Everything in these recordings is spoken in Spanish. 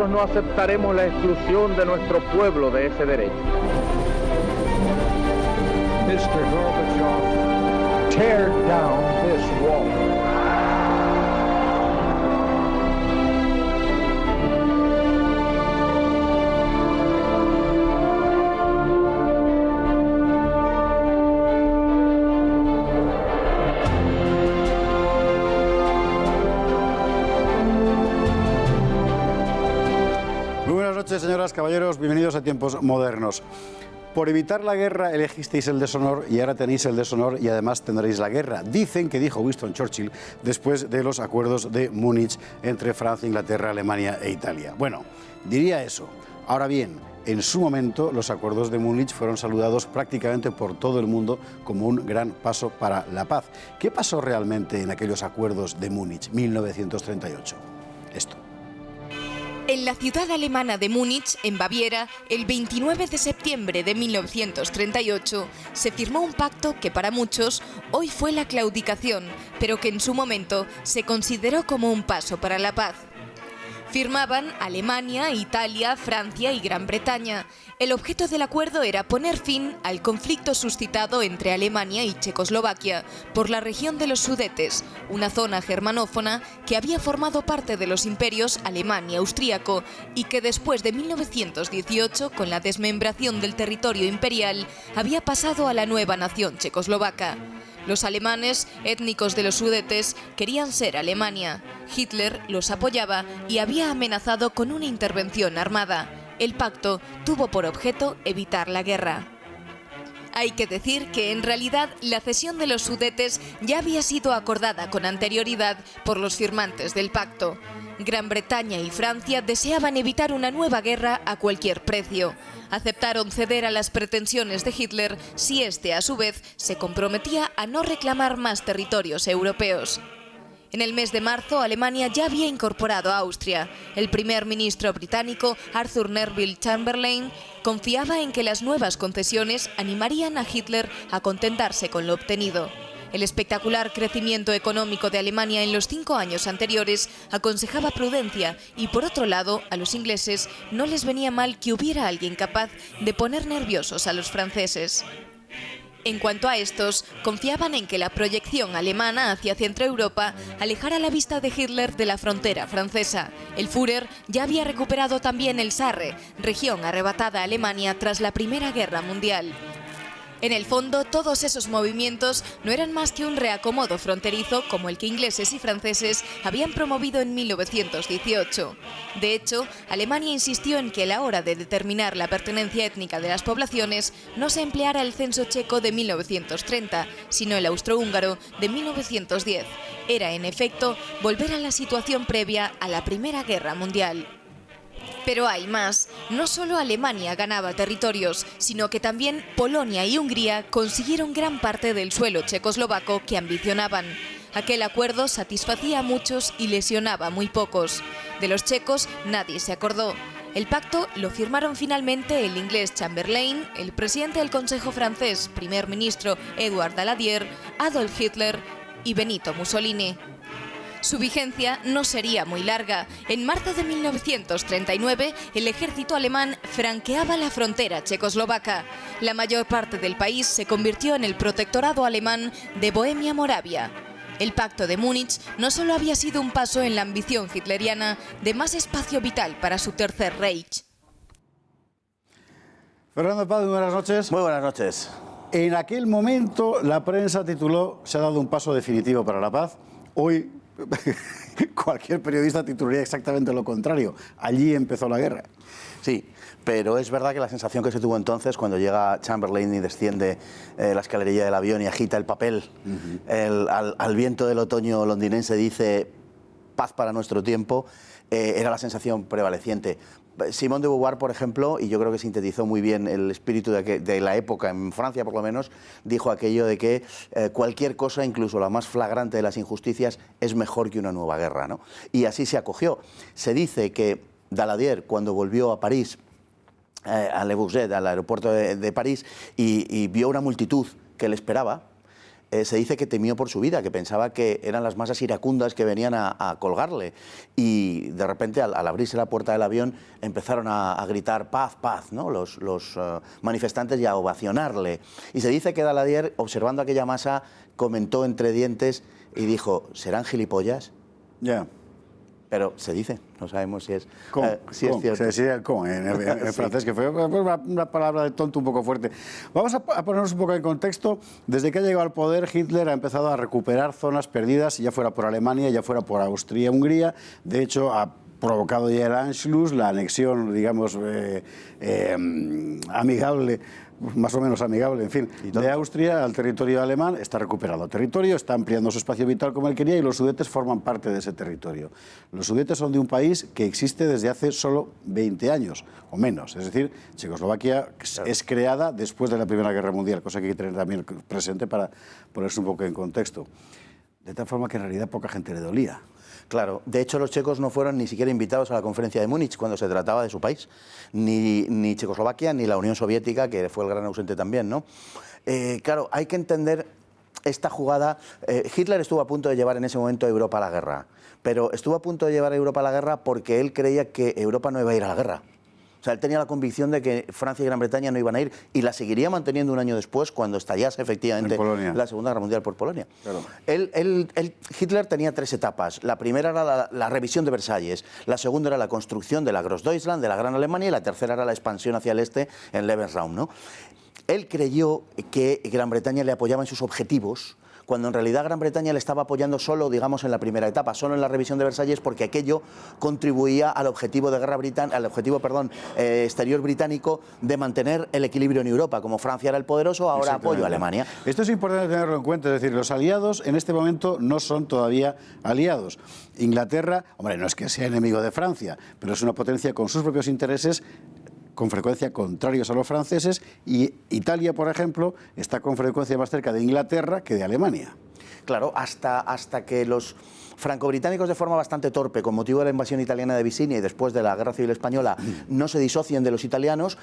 nosotros no aceptaremos la exclusión de nuestro pueblo de ese derecho. Mr. Gorbachev, tear down this wall. Buenas noches, señoras, caballeros, bienvenidos a Tiempos Modernos. Por evitar la guerra elegisteis el deshonor y ahora tenéis el deshonor y además tendréis la guerra. Dicen que dijo Winston Churchill después de los acuerdos de Múnich entre Francia, Inglaterra, Alemania e Italia. Bueno, diría eso. Ahora bien, en su momento los acuerdos de Múnich fueron saludados prácticamente por todo el mundo como un gran paso para la paz. ¿Qué pasó realmente en aquellos acuerdos de Múnich, 1938? Esto. En la ciudad alemana de Múnich, en Baviera, el 29 de septiembre de 1938, se firmó un pacto que para muchos hoy fue la claudicación, pero que en su momento se consideró como un paso para la paz. Firmaban Alemania, Italia, Francia y Gran Bretaña. El objeto del acuerdo era poner fin al conflicto suscitado entre Alemania y Checoslovaquia por la región de los Sudetes, una zona germanófona que había formado parte de los imperios alemán y austríaco y que después de 1918, con la desmembración del territorio imperial, había pasado a la nueva nación checoslovaca. Los alemanes, étnicos de los Sudetes, querían ser Alemania. Hitler los apoyaba y había amenazado con una intervención armada. El pacto tuvo por objeto evitar la guerra. Hay que decir que en realidad la cesión de los Sudetes ya había sido acordada con anterioridad por los firmantes del pacto. Gran Bretaña y Francia deseaban evitar una nueva guerra a cualquier precio. Aceptaron ceder a las pretensiones de Hitler si éste, a su vez, se comprometía a no reclamar más territorios europeos. En el mes de marzo, Alemania ya había incorporado a Austria. El primer ministro británico, Arthur Neville Chamberlain, confiaba en que las nuevas concesiones animarían a Hitler a contentarse con lo obtenido. El espectacular crecimiento económico de Alemania en los 5 años anteriores aconsejaba prudencia y, por otro lado, a los ingleses no les venía mal que hubiera alguien capaz de poner nerviosos a los franceses. En cuanto a estos, confiaban en que la proyección alemana hacia Centroeuropa alejara la vista de Hitler de la frontera francesa. El Führer ya había recuperado también el Sarre, región arrebatada a Alemania tras la Primera Guerra Mundial. En el fondo, todos esos movimientos no eran más que un reacomodo fronterizo como el que ingleses y franceses habían promovido en 1918. De hecho, Alemania insistió en que a la hora de determinar la pertenencia étnica de las poblaciones no se empleara el censo checo de 1930, sino el austrohúngaro de 1910. Era, en efecto, volver a la situación previa a la Primera Guerra Mundial. Pero hay más. No solo Alemania ganaba territorios, sino que también Polonia y Hungría consiguieron gran parte del suelo checoslovaco que ambicionaban. Aquel acuerdo satisfacía a muchos y lesionaba a muy pocos. De los checos nadie se acordó. El pacto lo firmaron finalmente el inglés Chamberlain, el presidente del Consejo francés, primer ministro Édouard Daladier, Adolf Hitler y Benito Mussolini. Su vigencia no sería muy larga. En marzo de 1939, el ejército alemán franqueaba la frontera checoslovaca. La mayor parte del país se convirtió en el protectorado alemán de Bohemia-Moravia. El Pacto de Múnich no solo había sido un paso en la ambición hitleriana de más espacio vital para su Tercer Reich. Fernando Paz, muy buenas noches. Muy buenas noches. En aquel momento la prensa tituló "Se ha dado un paso definitivo para la paz". Hoy cualquier periodista titularía exactamente lo contrario. Allí empezó la guerra. Sí, pero es verdad que la sensación que se tuvo entonces cuando llega Chamberlain y desciende la escalerilla del avión y agita el papel, al viento del otoño londinense dice "paz para nuestro tiempo", era la sensación prevaleciente. Simone de Beauvoir, por ejemplo, y yo creo que sintetizó muy bien el espíritu de la época, en Francia por lo menos, dijo aquello de que cualquier cosa, incluso la más flagrante de las injusticias, es mejor que una nueva guerra, ¿no? Y así se acogió. Se dice que Daladier, cuando volvió a París, a Le Bourget, al aeropuerto de París, y vio una multitud que le esperaba, se dice que temió por su vida, que pensaba que eran las masas iracundas que venían a colgarle. Y de repente, al abrirse la puerta del avión, empezaron a gritar paz, paz, ¿no? Los manifestantes, y a ovacionarle. Y se dice que Daladier, observando aquella masa, comentó entre dientes y dijo: ¿serán gilipollas? Ya. Pero se dice, no sabemos si es, Si es cierto. Se decía el con en francés, que fue una palabra de tonto un poco fuerte. Vamos a ponernos un poco en contexto. Desde que ha llegado al poder, Hitler ha empezado a recuperar zonas perdidas, ya fuera por Alemania, ya fuera por Austria-Hungría. De hecho, ha provocado ya el Anschluss, la anexión, digamos, amigable, más o menos amigable, en fin, de Austria al territorio alemán. Está recuperando territorio, está ampliando su espacio vital como él quería, y los Sudetes forman parte de ese territorio. Los Sudetes son de un país que existe desde hace solo 20 años, o menos. Es decir, Checoslovaquia es creada después de la Primera Guerra Mundial, cosa que hay que tener también presente para ponerse un poco en contexto. De tal forma que en realidad poca gente le dolía. Claro, de hecho los checos no fueron ni siquiera invitados a la conferencia de Múnich cuando se trataba de su país, ni Checoslovaquia ni la Unión Soviética, que fue el gran ausente también, ¿no? Claro, hay que entender esta jugada. Hitler estuvo a punto de llevar en ese momento a Europa a la guerra, pero estuvo a punto de llevar a Europa a la guerra porque él creía que Europa no iba a ir a la guerra. O sea, él tenía la convicción de que Francia y Gran Bretaña no iban a ir, y la seguiría manteniendo un año después, cuando estallase efectivamente la Segunda Guerra Mundial por Polonia. Claro. Hitler tenía 3 etapas. La primera era la revisión de Versalles, la segunda era la construcción de la Großdeutschland, de la Gran Alemania, y la tercera era la expansión hacia el este en Lebensraum, ¿no? Él creyó que Gran Bretaña le apoyaba en sus objetivos, cuando en realidad Gran Bretaña le estaba apoyando solo, digamos, en la primera etapa, solo en la revisión de Versalles, porque aquello contribuía al objetivo de exterior británico de mantener el equilibrio en Europa. Como Francia era el poderoso, ahora apoyo a Alemania. Esto es importante tenerlo en cuenta, es decir, los aliados en este momento no son todavía aliados. Inglaterra, hombre, no es que sea enemigo de Francia, pero es una potencia con sus propios intereses, con frecuencia contrarios a los franceses, y Italia, por ejemplo, está con frecuencia más cerca de Inglaterra que de Alemania. Claro, hasta que los franco-británicos, de forma bastante torpe, con motivo de la invasión italiana de Bisinia y después de la Guerra Civil Española, no se disocien de los italianos,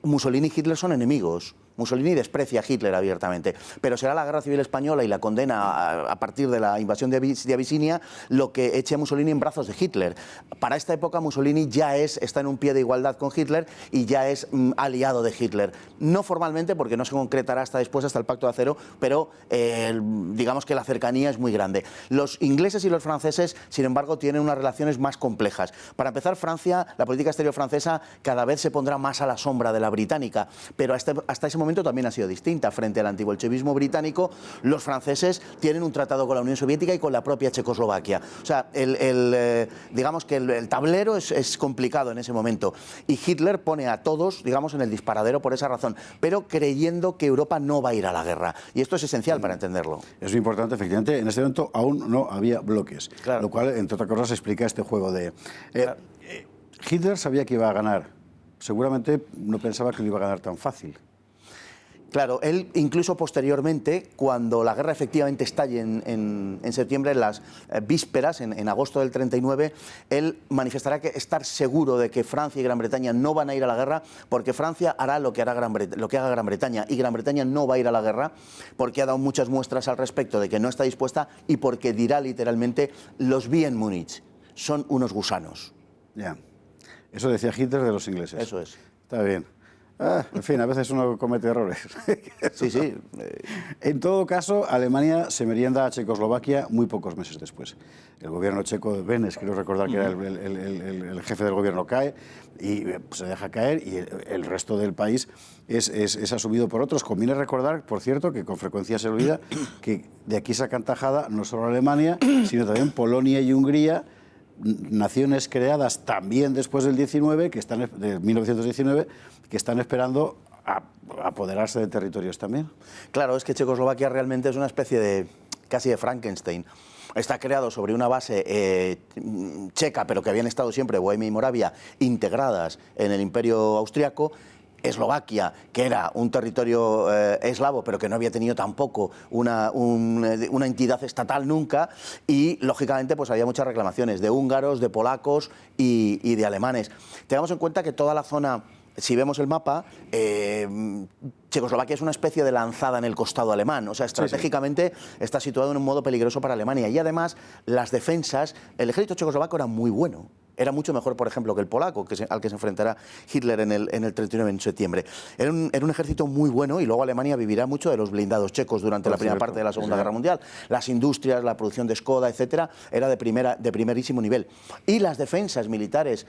Mussolini y Hitler son enemigos. Mussolini desprecia a Hitler abiertamente, pero será la Guerra Civil Española y la condena a partir de la invasión de Abisinia lo que eche a Mussolini en brazos de Hitler. Para esta época Mussolini ya está en un pie de igualdad con Hitler y ya es aliado de Hitler. No formalmente, porque no se concretará hasta después, hasta el Pacto de Acero, pero digamos que la cercanía es muy grande. Los ingleses y los franceses, sin embargo, tienen unas relaciones más complejas. Para empezar, Francia, la política exterior francesa cada vez se pondrá más a la sombra de la británica, pero hasta ese momento también ha sido distinta. Frente al antibolchevismo británico, los franceses tienen un tratado con la Unión Soviética y con la propia Checoslovaquia. O sea, digamos que el tablero es complicado en ese momento, y Hitler pone a todos, digamos, en el disparadero por esa razón, pero creyendo que Europa no va a ir a la guerra. Y esto es esencial para entenderlo. Es muy importante, efectivamente. En este momento aún no había bloques, claro, lo cual, entre otras cosas, explica este juego de... Claro. Hitler sabía que iba a ganar. Seguramente no pensaba que lo iba a ganar tan fácil. Claro, él incluso posteriormente, cuando la guerra efectivamente estalle en septiembre, en las vísperas, en agosto del 39, él manifestará que estar seguro de que Francia y Gran Bretaña no van a ir a la guerra, porque Francia hará lo que haga Gran Bretaña, y Gran Bretaña no va a ir a la guerra porque ha dado muchas muestras al respecto de que no está dispuesta, y porque dirá literalmente: los vi en Múnich, son unos gusanos. Ya. Eso decía Hitler de los ingleses. Eso es. Está bien. En fin, a veces uno comete errores. Sí. En todo caso, Alemania se merienda a Checoslovaquia muy pocos meses después. El gobierno checo de Beneš, quiero recordar que era el jefe del gobierno, cae y se deja caer, y el resto del país es asumido por otros. Conviene recordar, por cierto, que con frecuencia se olvida que de aquí sacan tajada no solo Alemania, sino también Polonia y Hungría, naciones creadas también después del 19, de 1919, que están esperando a apoderarse de territorios también. Claro, es que Checoslovaquia realmente es una especie casi de Frankenstein. Está creado sobre una base checa, pero que habían estado siempre, Bohemia y Moravia, integradas en el Imperio Austriaco. Eslovaquia, que era un territorio eslavo, pero que no había tenido tampoco una entidad estatal nunca, y lógicamente pues había muchas reclamaciones de húngaros, de polacos y de alemanes. Tengamos en cuenta que toda la zona si vemos el mapa, Checoslovaquia es una especie de lanzada en el costado alemán, o sea, estratégicamente está situado en un modo peligroso para Alemania. Y además, las defensas, el ejército checoslovaco era muy bueno. Era mucho mejor, por ejemplo, que el polaco, al que se enfrentará Hitler en el 39 de septiembre. Era un ejército muy bueno, y luego Alemania vivirá mucho de los blindados checos durante la primera parte de la Segunda Guerra Mundial. Las industrias, la producción de Skoda, etcétera, era de primerísimo nivel. Y las defensas militares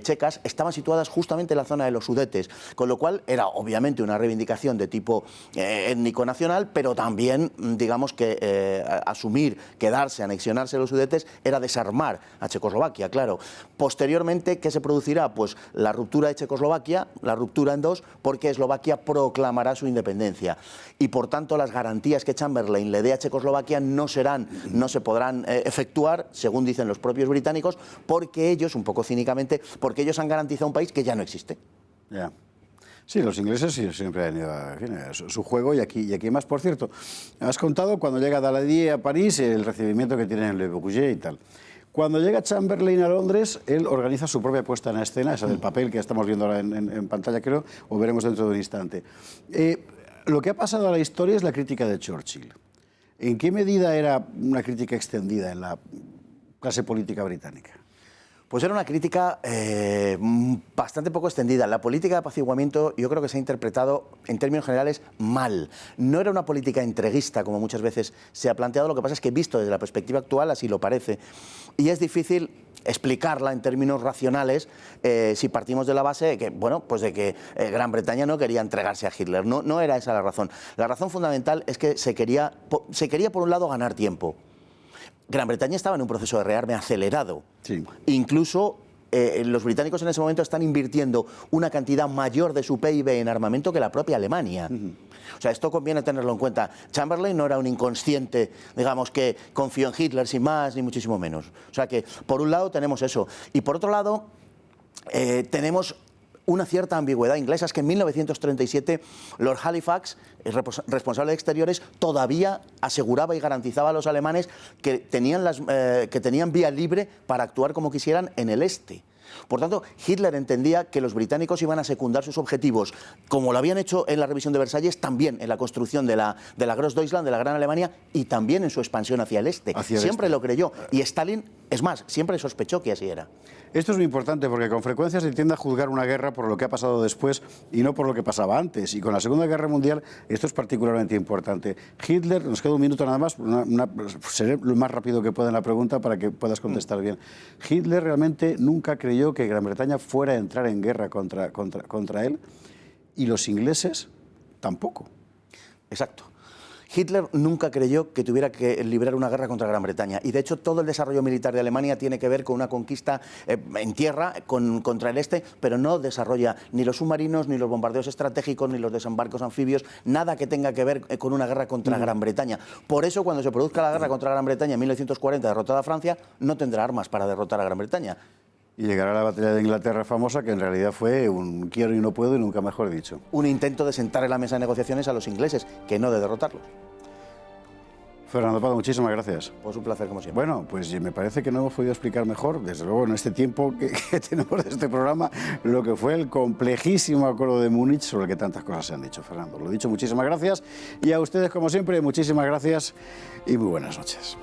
checas estaban situadas justamente en la zona de los Sudetes, con lo cual era obviamente una reivindicación de tipo étnico-nacional, pero también, digamos que asumir, quedarse, anexionarse los Sudetes era desarmar a Checoslovaquia, claro. Posteriormente, ¿qué se producirá? Pues la ruptura de Checoslovaquia, la ruptura en dos, porque Eslovaquia proclamará su independencia. Y por tanto, las garantías que Chamberlain le dé a Checoslovaquia no se podrán efectuar, según dicen los propios británicos, porque ellos, un poco cínicamente, porque ellos han garantizado un país que ya no existe. Ya. Sí, los ingleses siempre han ido a su juego, y aquí más. Por cierto, has contado cuando llega Daladier a París, el recibimiento que tienen en Le Bourget y tal. Cuando llega Chamberlain a Londres, él organiza su propia puesta en escena, esa del papel que estamos viendo ahora en pantalla, creo, o veremos dentro de un instante. Lo que ha pasado a la historia es la crítica de Churchill. ¿En qué medida era una crítica extendida en la clase política británica? Pues era una crítica bastante poco extendida. La política de apaciguamiento yo creo que se ha interpretado en términos generales mal. No era una política entreguista, como muchas veces se ha planteado, lo que pasa es que visto desde la perspectiva actual así lo parece. Y es difícil explicarla en términos racionales si partimos de la base de que, bueno, pues de que Gran Bretaña no quería entregarse a Hitler. No era esa la razón. La razón fundamental es que se quería por un lado ganar tiempo. Gran Bretaña estaba en un proceso de rearme acelerado. Sí. Incluso los británicos en ese momento están invirtiendo una cantidad mayor de su PIB en armamento que la propia Alemania. O sea, esto conviene tenerlo en cuenta. Chamberlain no era un inconsciente, digamos, que confió en Hitler sin más, ni muchísimo menos. O sea que, por un lado, tenemos eso. Y por otro lado, tenemos una cierta ambigüedad inglesa. Es que en 1937 Lord Halifax, el responsable de Exteriores, todavía aseguraba y garantizaba a los alemanes que tenían vía libre para actuar como quisieran en el este. Por tanto, Hitler entendía que los británicos iban a secundar sus objetivos, como lo habían hecho en la revisión de Versalles, también en la construcción de la Großdeutschland, de la Gran Alemania, y también en su expansión hacia el este. Siempre lo creyó. Y Stalin, es más, siempre sospechó que así era. Esto es muy importante porque con frecuencia se tiende a juzgar una guerra por lo que ha pasado después y no por lo que pasaba antes. Y con la Segunda Guerra Mundial esto es particularmente importante. Hitler, nos queda un minuto nada más, seré lo más rápido que pueda en la pregunta para que puedas contestar bien. Hitler realmente nunca creyó que Gran Bretaña fuera a entrar en guerra contra él, y los ingleses tampoco. Exacto. Hitler nunca creyó que tuviera que librar una guerra contra Gran Bretaña, y de hecho todo el desarrollo militar de Alemania tiene que ver con una conquista en tierra contra el este, pero no desarrolla ni los submarinos, ni los bombardeos estratégicos, ni los desembarcos anfibios, nada que tenga que ver con una guerra contra Gran Bretaña. Por eso, cuando se produzca la guerra contra Gran Bretaña en 1940, derrotada a Francia, no tendrá armas para derrotar a Gran Bretaña. Y llegará la batalla de Inglaterra famosa, que en realidad fue un quiero y no puedo, y nunca mejor dicho. Un intento de sentar en la mesa de negociaciones a los ingleses, que no de derrotarlos. Fernando Prado, muchísimas gracias. Pues un placer, como siempre. Bueno, pues me parece que no hemos podido explicar mejor, desde luego en este tiempo que tenemos de este programa, lo que fue el complejísimo acuerdo de Múnich, sobre el que tantas cosas se han dicho, Fernando. Lo dicho, muchísimas gracias. Y a ustedes, como siempre, muchísimas gracias y muy buenas noches.